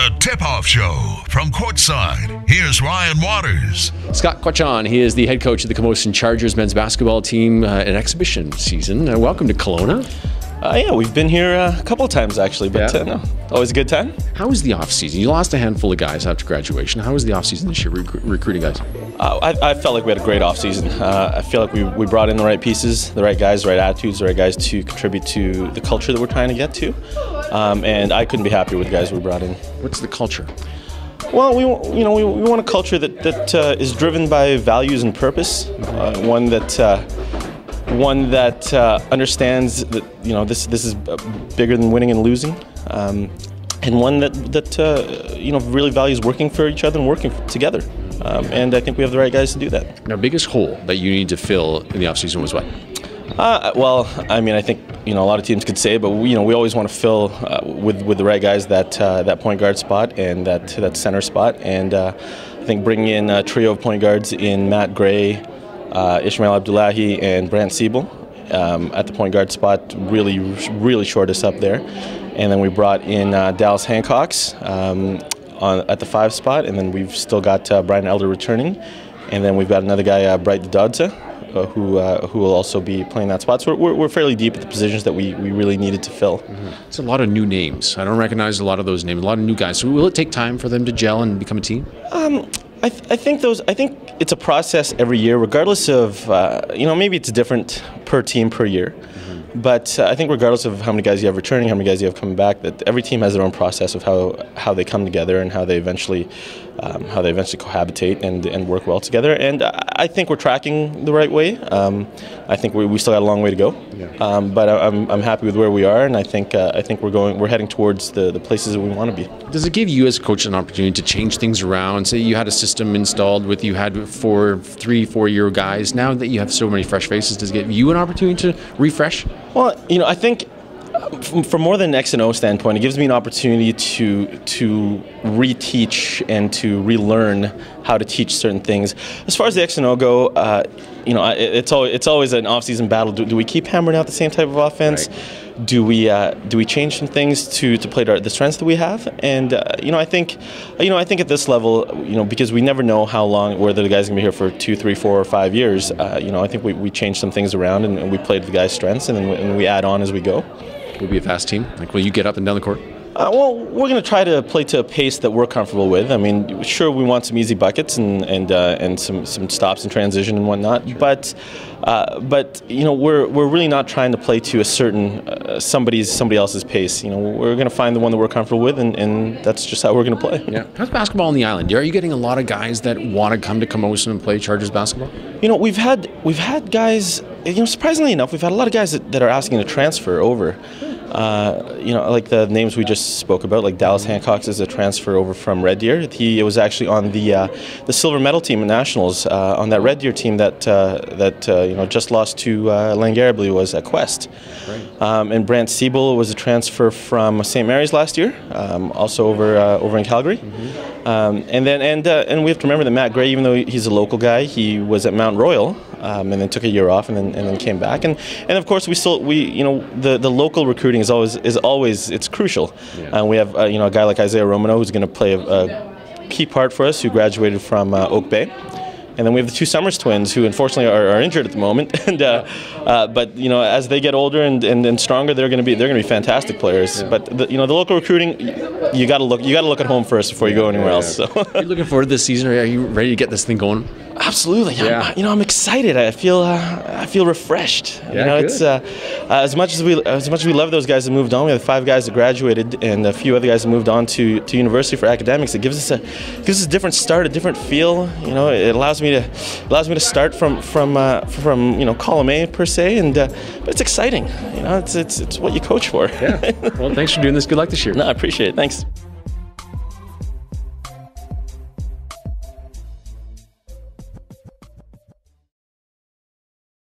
The Tip-Off Show from courtside. Here's Ryan Waters. Scot Cuachon, he is the head coach of the Camosun Chargers men's basketball team in exhibition season. Welcome to Kelowna. Yeah, we've been here a couple of times actually, but no, always a good time. How was the off-season? You lost a handful of guys after graduation. How was the off-season this year recruiting guys? I felt like we had a great off-season. I feel like we brought in the right pieces, the right guys, the right attitudes, the right guys to contribute to the culture that we're trying to get to. And I couldn't be happier with the guys we brought in. What's the culture? Well, we want a culture that is driven by values and purpose. One that understands that this is bigger than winning and losing, and one that really values working for each other and working together. And I think we have the right guys to do that. Now, biggest hole that you need to fill in the offseason was what? Well, I mean, I think a lot of teams could say, but we always want to fill with the right guys that point guard spot and that center spot. And I think bringing in a trio of point guards in Matt Gray, Ishmael Abdullahi, and Brant Siebel at the point guard spot really shored us up there. And then we brought in Dallas Hancocks at the 5 spot, and then we've still got Brian Elder returning, and then we've got another guy, Bright Dodza, who will also be playing that spot. So we're fairly deep at the positions that we really needed to fill. Mm-hmm. It's a lot of new names. I don't recognize a lot of those names. A lot of new guys. So will it take time for them to gel and become a team? I think it's a process every year, regardless of maybe it's different per team per year. Mm-hmm. But I think regardless of how many guys you have returning, how many guys you have coming back, that every team has their own process of how they come together and how they eventually cohabitate and work well together. And I think we're tracking the right way. I think we still got a long way to go. Yeah. But I'm happy with where we are, and I think we're heading towards the places that we want to be. Does it give you as a coach an opportunity to change things around? Say you had a system installed with you had 3-4 year guys. Now that you have so many fresh faces, does it give you an opportunity to refresh? Well, I think from more than an X and O standpoint, it gives me an opportunity to reteach and to relearn how to teach certain things. As far as the X and O go, it's always an off-season battle. Do we keep hammering out the same type of offense? Right. Do we change some things to play to the strengths that we have? And I think at this level, because we never know how long, whether the guy's gonna be here for 2, 3, 4, or 5 years. I think we change some things around and we play to the guy's strengths, and then we add on as we go. Will be a fast team? Like, will you get up and down the court? Well, we're going to try to play to a pace that we're comfortable with. I mean, sure, we want some easy buckets and some stops in transition and whatnot. Sure. But we're really not trying to play to a certain somebody else's pace. We're going to find the one that we're comfortable with, and that's just how we're going to play. Yeah. How's basketball on the island? Are you getting a lot of guys that want to come to Camosun and play Chargers basketball? We've had guys. Surprisingly enough, we've had a lot of guys that are asking to transfer over. Like the names we just spoke about, like Dallas Hancocks is a transfer over from Red Deer. He was actually on the silver medal team at Nationals, on that Red Deer team that just lost to Langara, I believe it was, at Quest. Right. And Brant Siebel was a transfer from St. Mary's last year, also over in Calgary. Mm-hmm. And we have to remember that Matt Gray, even though he's a local guy, he was at Mount Royal. And then took a year off and then came back, and of course the local recruiting is always it's crucial. Yeah. We have a guy like Isaiah Romano who's going to play a key part for us, who graduated from Oak Bay. And then we have the 2 Summers twins, who unfortunately are injured at the moment. And but as they get older and stronger, they're going to be fantastic players. Yeah. But the local recruiting, you got to look at home first before you go anywhere else. So. Are you looking forward to this season? Are you ready to get this thing going? Absolutely. Yeah. I'm excited. I feel refreshed. Yeah, it's as much as we love those guys that moved on. We have 5 guys that graduated and a few other guys that moved on to university for academics. It gives us a different start, a different feel. It allows me to start from column A per se, and but it's exciting. It's what you coach for. Yeah. Well, thanks for doing this. Good luck this year. No, I appreciate it. Thanks.